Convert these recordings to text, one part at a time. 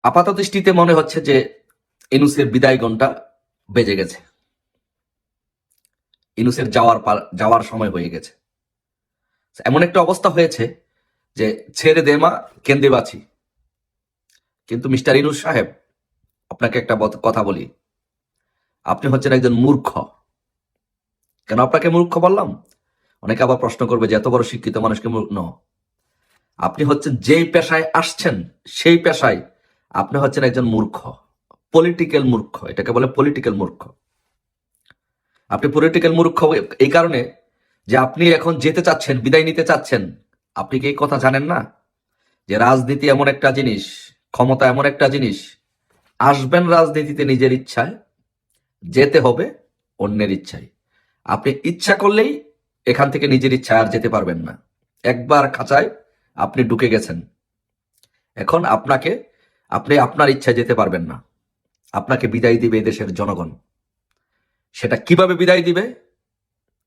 আপাত দৃষ্টিতে মনে হচ্ছে যে ইনুসের বিদায় ঘণ্টা বেজে গেছে, ইনুসের যাওয়ার সময় হয়ে গেছে। এমন একটা অবস্থা হয়েছে যে ছেড়ে দে মা কেন্দে বাঁচি। কিন্তু মিস্টার ইনুস সাহেব, আপনাকে একটা কথা বলি, আপনি হচ্ছেন একজন মূর্খ। কেন আপনাকে মূর্খ বললাম? অনেকে আবার প্রশ্ন করবে যে এত বড় শিক্ষিত মানুষকে মূর্খ। আপনি হচ্ছেন যেই পেশায় আসছেন সেই পেশায় আপনি হচ্ছেন একজন মূর্খ, পলিটিক্যাল মূর্খ। এটাকে বলে পলিটিক্যাল মূর্খ। আপনি পলিটিক্যাল মূর্খ এই কারণে যে আপনি এখন যেতে চাচ্ছেন, বিদায় নিতে চাচ্ছেন। আপনি কি এই কথা জানেন না যে রাজনীতি এমন একটা জিনিস, ক্ষমতা এমন একটা জিনিস, আসবেন রাজনীতিতে নিজের ইচ্ছায়, যেতে হবে অন্যের ইচ্ছায়। আপনি ইচ্ছা করলেই এখান থেকে নিজের ইচ্ছায় আর যেতে পারবেন না। একবার খাঁচায় আপনি ঢুকে গেছেন, এখন আপনি আপনার ইচ্ছায় যেতে পারবেন না। আপনাকে বিদায় দিবে দেশের জনগণ। সেটা কিভাবে বিদায় দিবে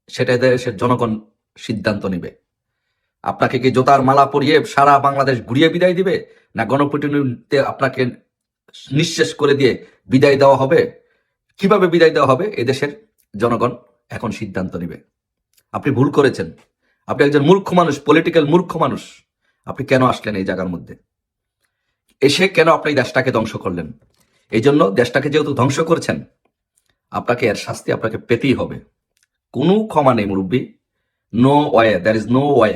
সেটা দেশের জনগণ সিদ্ধান্ত নিবে। আপনাকে কি জোতার মালা পরিয়ে সারা বাংলাদেশ ঘুরিয়ে বিদায় দিবে, না গণপিটুনিতে আপনাকে নিঃশেষ করে দিয়ে বিদায় দেওয়া হবে? কিভাবে বিদায় দেওয়া হবে এদেশের জনগণ এখন সিদ্ধান্ত নিবে। আপনি ভুল করেছেন, আপনি একজন মূর্খ মানুষ, পলিটিক্যাল মূর্খ মানুষ। আপনি কেন আসলেন এই জায়গার মধ্যে? এসে কেন আপনি দেশটাকে ধ্বংস করলেন? এই জন্য দেশটাকে যেহেতু ধ্বংস করেছেন, আপনাকে এর শাস্তি আপনাকে পেতেই হবে। কোনো ক্ষমা নেই মুরব্বী। No way, there is no way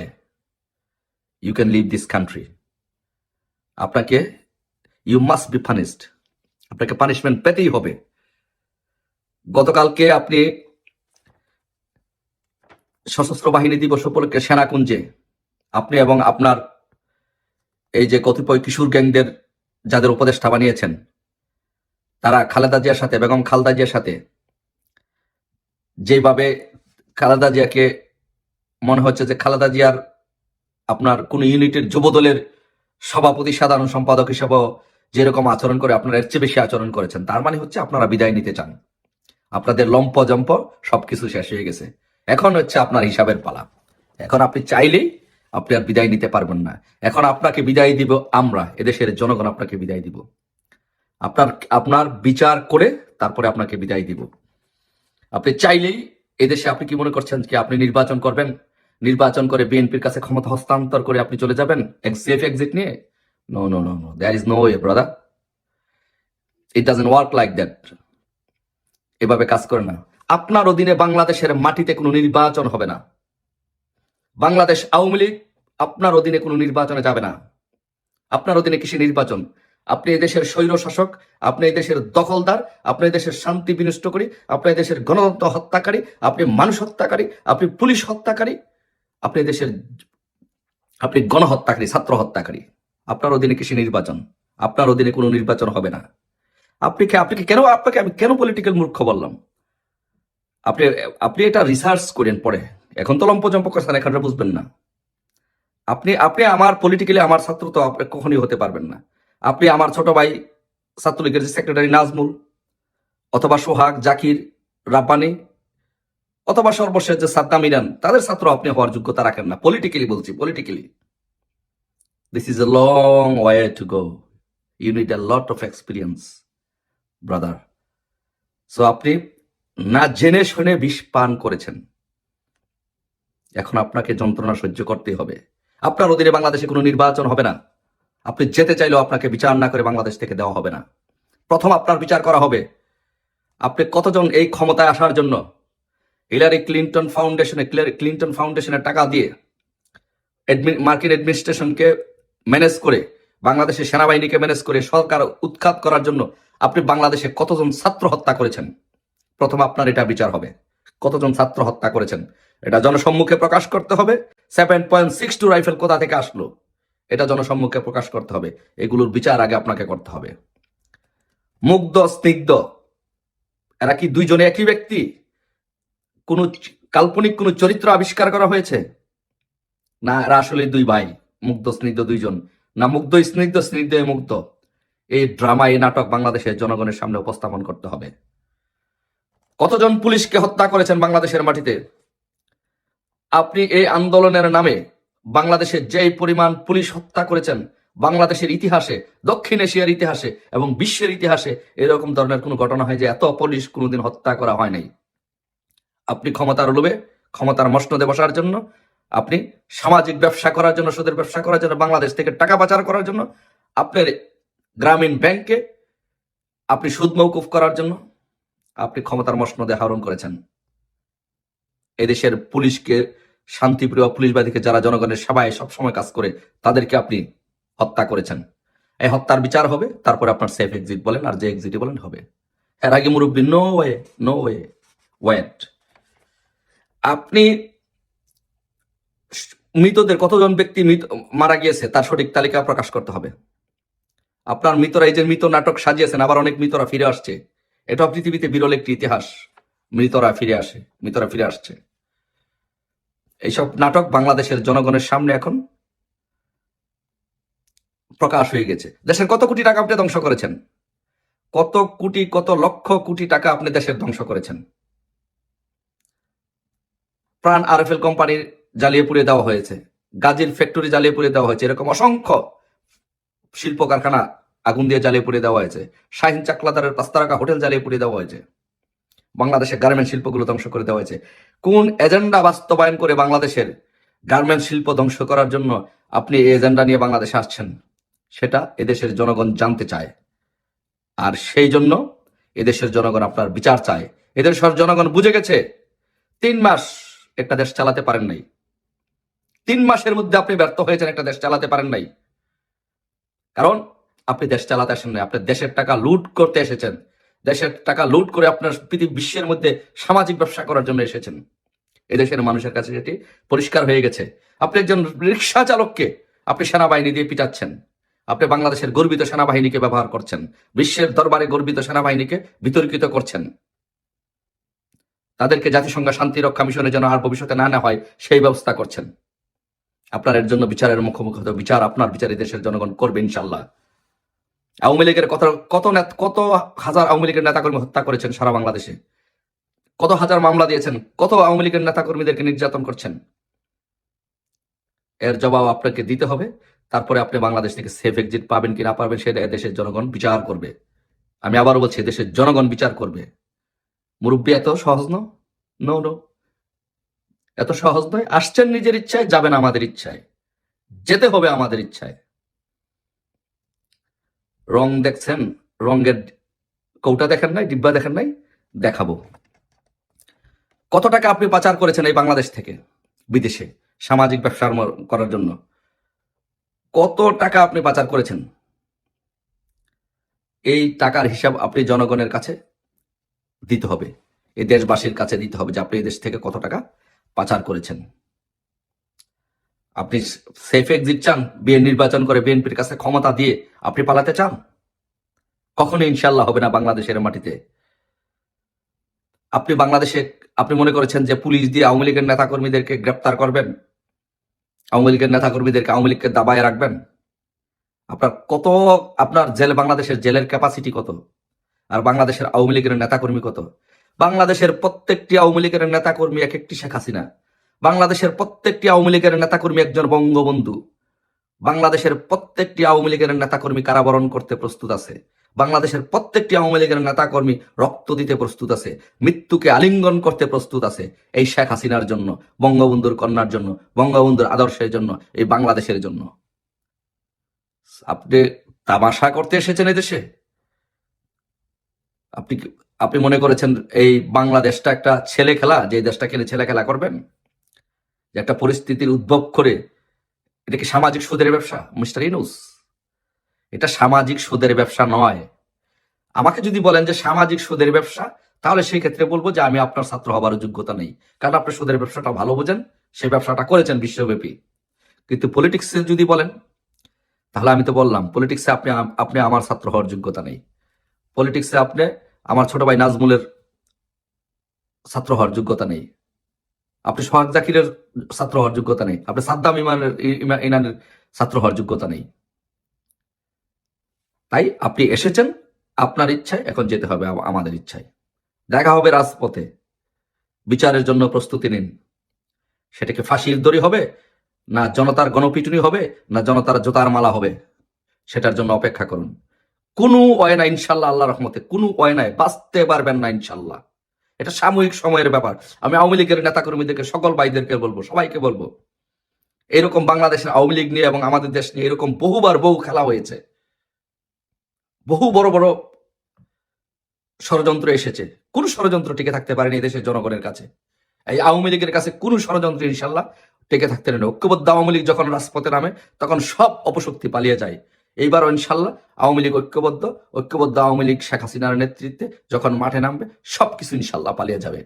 you can leave this country. আপনাকে ইউ মাস্ট বি পানিশড। আপনাকে পানিশমেন্ট পেতেই হবে। গতকালকে আপনি সশস্ত্র বাহিনী দিবস উপলক্ষে সেনাকুঞ্জে আপনি এবং আপনার এই যে কতিপয় কিশোর গ্যাংদের যাদের উপদেষ্টা বানিয়েছেন, তারা খালেদা জিয়ার সাথে, বেগম খালেদা জিয়ার সাথে যেভাবে খালেদা জিয়াকে মনে হচ্ছে যে খালেদা জিয়ার আপনার কোন ইউনিটের যুবদলের সভাপতি, সাধারণ সম্পাদক হিসেবে যেরকম আচরণ করে আপনারা এর চেয়ে বেশি আচরণ করেছেন। তার মানে হচ্ছে আপনারা বিদায় নিতে চান। আপনাদের লম্প জম্প সবকিছু শেষ হয়ে গেছে। এখন হচ্ছে আপনার হিসাবের পালা। এখন আপনি চাইলেই আপনি আর বিদায় নিতে পারবেন না। এখন আপনাকে বিদায় দিব আমরা, এদেশের জনগণ আপনাকে বিদায় দিব। আপনার বিচার করে তারপরে আপনাকে বিদায় দিব। আপনি চাইলেই এদেশে আপনি কি মনে করছেন কি আপনি নির্বাচন করবেন, নির্বাচন করে বিএনপির কাছে ক্ষমতা হস্তান্তর করে আপনি চলে যাবেন সেফ এক্সিট নিয়ে? No no no no, there is no way brother. It doesn't work like that. এভাবে কাজ করে না। আপনার অধীনে বাংলাদেশের মাটিতে কোনো নির্বাচন হবে না। বাংলাদেশ আওয়ামী লীগ আপনার অধীনে কোনো নির্বাচনে যাবে না। আপনার অধীনে কিসের নির্বাচন? আপনি এদেশের স্বৈর শাসক, আপনি এদেশের দখলদার, আপনি এদেশের শান্তি বিনষ্টকারী, আপনি এদেশের গণতন্ত্র হত্যাকারী, আপনি মানুষ হত্যাকারী, আপনি পুলিশ হত্যাকারী, আপনি গণহত্যাকারী, ছাত্র হত্যাকারী। আপনার অধীনে কিসের নির্বাচন? আপনার অধীনে কোনো নির্বাচন হবে না। আপনাকে আমি কেন পলিটিক্যাল মূর্খ বললাম? আপনি এটা রিসার্চ করেন পরে। এখন তো লম্পজম্প করছেন, এখানটা বুঝবেন না। আপনি আমার পলিটিক্যালি আমার ছাত্র তো আপনি কখনই হতে পারবেন না। আপনি আমার ছোট ভাই ছাত্রলীগের যে সেক্রেটারি নাজমুল, অথবা সোহাগ, জাকির, রাব্বানি, অথবা সর্বশেষ যে সাদ্দাম ইরান, তাদের ছাত্র আপনি হওয়ার যোগ্যতা রাখেন না। পলিটিক্যালি বলছি, politically this is a long way to go. You need a lot of experience brother. So আপনি না জেনে শুনে বিষ পান করেছেন। এখন আপনাকে যন্ত্রণা সহ্য করতে হবে। আপনার অধীনে বাংলাদেশে কোনো নির্বাচন হবে না। আপনি যেতে চাইলেও আপনাকে বিচার না করে বাংলাদেশ থেকে দেওয়া হবে না। প্রথম আপনার বিচার করা হবে আপনি কতজন এই ক্ষমতায় আসার জন্য হিলারি ক্লিন্টন ফাউন্ডেশনের টাকা দিয়ে মার্কিন অ্যাডমিনিস্ট্রেশনকে ম্যানেজ করে, বাংলাদেশের সেনাবাহিনীকে ম্যানেজ করে সরকার উৎখাত করার জন্য আপনি বাংলাদেশে কতজন ছাত্র হত্যা করেছেন। প্রথম আপনার এটা বিচার হবে, কতজন ছাত্র হত্যা করেছেন। এটা জনসম্মুখে প্রকাশ করতে হবে। 7.62 রাইফেল কোথা থেকে আসলো এটা জনসম্মুখে প্রকাশ করতে হবে। এগুলোর বিচার আগে আপনাকে করতে হবে। মুগ্ধ, স্নিগ্ধ, এরা কি দুইজনে একই ব্যক্তি? কোন কাল্পনিক কোন চরিত্র আবিষ্কার করা হয়েছে? না, এরা আসলে দুই ভাই, মুগ্ধ স্নিগ্ধ দুইজন। না মুগ্ধ স্নিগ্ধ, স্নিগ্ধ মুগ্ধ। এই ড্রামা, এই নাটক বাংলাদেশের জনগণের সামনে উপস্থাপন করতে হবে। কতজন পুলিশকে হত্যা করেছেন বাংলাদেশের মাটিতে? আপনি এই আন্দোলনের নামে বাংলাদেশে যেই পরিমাণ পুলিশ হত্যা করেছেন, বাংলাদেশের ইতিহাসে, দক্ষিণ এশিয়ার ইতিহাসে এবং বিশ্বের ইতিহাসে এরকম ধরনের কোনো ঘটনা হয় যে এত পুলিশ কোনোদিন হত্যা করা হয় নাই। আপনি ক্ষমতার লোভে, ক্ষমতার মসনদে বসার জন্য, আপনি সামাজিক ব্যবসা করার জন্য, সুদের ব্যবসা করার জন্য, বাংলাদেশ থেকে টাকা পাচার করার জন্য, আপনার গ্রামীণ ব্যাংকে আপনি সুদ মওকুফ করার জন্য আপনি ক্ষমতার মসনদে আহরণ করেছেন। এদেশের পুলিশকে, শান্তিপ্রিয় পুলিশ বাহিনীকে, যারা জনগণের সেবায় সবসময় কাজ করে, তাদেরকে আপনি হত্যা করেছেন। এই হত্যার বিচার হবে, তারপরে আপনার সেফ এক্সিট বলেন আর যে এক্সিটই বলেন হবে। এর আগে মুরব্বী no way, no way, wait. আপনি মৃতদের কতজন ব্যক্তি মারা গিয়েছে তার সঠিক তালিকা প্রকাশ করতে হবে। আপনার মৃতরা, এই যে মৃত নাটক সাজিয়েছেন, আবার অনেক মৃতরা ফিরে আসছে, এটা পৃথিবীতে বিরল একটি ইতিহাস। মৃতরা ফিরে আসে, মৃতরা ফিরে আসছে। এইসব নাটক বাংলাদেশের জনগণের সামনে এখন প্রকাশ হয়ে গেছে। দেশের কত কোটি টাকা আপনি ধ্বংস করেছেন, কত কোটি, কত লক্ষ কোটি টাকা আপনি দেশের ধ্বংস করেছেন। প্রাণ আরএফএল কোম্পানির জ্বালিয়ে পুড়িয়ে দেওয়া হয়েছে, গাজীর ফ্যাক্টরি জ্বালিয়ে পুড়িয়ে দেওয়া হয়েছে, এরকম অসংখ্য শিল্প কারখানা আগুন দিয়ে জ্বালিয়ে পুড়িয়ে দেওয়া হয়েছে। শাহিন চাকলাদারের 5 তারকা হোটেল জ্বালিয়ে পুড়িয়ে দেওয়া হয়েছে। বাংলাদেশের গার্মেন্ট শিল্পগুলো ধ্বংস করে দেওয়া হয়েছে। কোন এজেন্ডা বাস্তবায়ন করে বাংলাদেশের গার্মেন্ট শিল্প ধ্বংস করার জন্য আপনি এই এজেন্ডা নিয়ে বাংলাদেশে আসছেন, সেটা এদেশের জনগণ জানতে চায়। আর সেই জন্য এদেশের জনগণ আপনার বিচার চায়। এদেশের জনগণ বুঝে গেছে 3 মাস একটা দেশ চালাতে পারেন নাই। 3 মাসের মধ্যে আপনি ব্যর্থ হয়েছেন, একটা দেশ চালাতে পারেন নাই। কারণ আপনি দেশ চালাতে আসেন নাই, আপনি দেশের টাকা লুট করতে এসেছেন। দেশের টাকা লুট করে আপনার পৃথিবী বিশ্বের মধ্যে সামাজিক ব্যবসা করার জন্য এসেছেন। এদেশের মানুষের কাছে সেটি পরিষ্কার হয়ে গেছে। আপনি একজন রিক্সা চালককে আপনি সেনাবাহিনী দিয়ে পিটাচ্ছেন। আপনি বাংলাদেশের গর্বিত সেনাবাহিনীকে ব্যবহার করছেন, বিশ্বের দরবারে গর্বিত সেনাবাহিনীকে বিতর্কিত করছেন। তাদেরকে জাতিসংঘ শান্তি রক্ষা মিশনে যেন আর ভবিষ্যতে না নেওয়া হয় সেই ব্যবস্থা করছেন। আপনার এর জন্য বিচারের মুখোমুখি হতে, বিচার আপনার বিচার দেশের জনগণ করবে ইনশাল্লাহ। আওয়ামী লীগের কত হাজার আওয়ামী লীগের নেতাকর্মী হত্যা করেছেন সারা বাংলাদেশে, কত হাজার মামলা দিয়েছেন, কত আওয়ামী লীগের নেতাকর্মীদেরকে নির্যাতন করছেন। এর জবাব আপনাকে দিতে হবে। তারপরে আপনি বাংলাদেশ থেকে সেফ এক্সিট পাবেন কি না পাবেন সেটা দেশের জনগণ বিচার করবে। আমি আবারও বলছি, দেশের জনগণ বিচার করবে। মুরব্বী এত সহজ নো নো, এত সহজ নয়। আসছেন নিজের ইচ্ছায়, যাবেন আমাদের ইচ্ছায়, যেতে হবে আমাদের ইচ্ছায়। রং দেখছেন, রঙের কৌটা দেখেন নাই, ডিব্বা দেখেন নাই, দেখাবো। কত টাকা আপনি পাচার করেছেন এই বাংলাদেশ থেকে বিদেশে সামাজিক ব্যবসা করার জন্য? কত টাকা আপনি পাচার করেছেন? এই টাকার হিসাব আপনি জনগণের কাছে দিতে হবে, এই দেশবাসীর কাছে দিতে হবে যে আপনি এই দেশ থেকে কত টাকা পাচার করেছেন। আপনি সেফ এক্সিট চান, নির্বাচন করে বিএনপির কাছে ক্ষমতা দিয়ে আপনি পালাতে চান? কখনো ইনশাল্লাহ হবে না বাংলাদেশের মাটিতে। আপনি বাংলাদেশে আপনি মনে করেছেন যে পুলিশ দিয়ে আওয়ামী লীগের নেতাকর্মীদেরকে গ্রেপ্তার করবেন, আওয়ামী লীগের নেতাকর্মীদেরকে, আওয়ামী লীগকে দাবায় রাখবেন? আপনার জেল, বাংলাদেশের জেলের ক্যাপাসিটি কত? আর বাংলাদেশের আওয়ামী লীগের নেতাকর্মী কত? বাংলাদেশের প্রত্যেকটি আওয়ামী লীগের নেতাকর্মী এক একটি শেখ হাসিনা। বাংলাদেশের প্রত্যেকটি আওয়ামী লীগের নেতাকর্মী একজন বঙ্গবন্ধু। বাংলাদেশের প্রত্যেকটি আওয়ামী লীগের নেতাকর্মী কারাবরণ করতে প্রস্তুত আছে। বাংলাদেশের প্রত্যেকটি আওয়ামী লীগের নেতাকর্মী রক্ত দিতে প্রস্তুত আছে, মৃত্যুকে আলিঙ্গন করতে প্রস্তুত আছে এই শেখ হাসিনার জন্য, বঙ্গবন্ধুর কন্যার জন্য, বঙ্গবন্ধুর আদর্শের জন্য, এই বাংলাদেশের জন্য। আপনি তামাশা করতে এসেছেন এদেশে? আপনি মনে করেছেন এই বাংলাদেশটা একটা ছেলে খেলা, যে দেশটা খেলে ছেলে খেলা করবেন? যে একটা পরিস্থিতির উদ্ভব করে এটা কি সামাজিক সুদের ব্যবসা মিস্টার ইউনূস? এটা সামাজিক সুদের ব্যবসা নয়। আমাকে যদি বলেন যে সামাজিক সুদের ব্যবসা, তাহলে সেই ক্ষেত্রে বলবো যে আমি আপনার ছাত্র হবার যোগ্যতা নেই, কারণ আপনি সুদের ব্যবসাটা ভালো বোঝেন, সেই ব্যবসাটা করেছেন বিশ্বব্যাপী। কিন্তু পলিটিক্সে যদি বলেন, তাহলে আমি তো বললাম পলিটিক্সে আপনি আমার ছাত্র হওয়ার যোগ্যতা নেই। পলিটিক্সে আপনি আমার ছোট ভাই নাজমুলের ছাত্র হওয়ার যোগ্যতা নেই, আপনি সোহাগ জাকিরের ছাত্র হওয়ার যোগ্যতা নেই, আপনি সাদ্দাম ইমানের ছাত্র হওয়ার যোগ্যতা নেই। তাই আপনি এসেছেন আপনার ইচ্ছায়, এখন যেতে হবে আমাদের ইচ্ছায়। দেখা হবে রাজপথে, বিচারের জন্য প্রস্তুতি নিন। সেটাকে ফাঁসির দড়ি হবে, না জনতার গণপিটুনি হবে, না জনতার জোতার মালা হবে, সেটার জন্য অপেক্ষা করুন। কোনো ওয়ে না ইনশাল্লাহ, আল্লাহ রহমতে কোনো ওয়ে নাই, বাঁচতে পারবেন না ইনশাল্লাহ। এটা সাময়িক সময়ের ব্যাপার। আমি আওয়ামী লীগের নেতাকর্মীদেরকে, সকল ভাইদেরকে বলবো, সবাইকে বলবো, এরকম বাংলাদেশের আওয়ামী লীগ নিয়ে এবং আমাদের দেশ নিয়ে এরকম বহুবার বহু খেলা হয়েছে, বহু বড় বড় ষড়যন্ত্র এসেছে। কোন ষড়যন্ত্র টিকে থাকতে পারেনি এই দেশের জনগণের কাছে। এই আওয়ামী লীগের কাছে কোন ষড়যন্ত্র ইনশাল্লাহ টিকে থাকতে পারে না। ঐক্যবদ্ধ আওয়ামী লীগ যখন রাজপথে নামে তখন সব অপশক্তি পালিয়ে যায়। এইবারও ইনশাল্লাহ আওয়ামী লীগ ঐক্যবদ্ধ আওয়ামী লীগ শেখ হাসিনার নেতৃত্বে যখন মাঠে নামবে সবকিছু ইনশাল্লাহ পালিয়ে যাবে।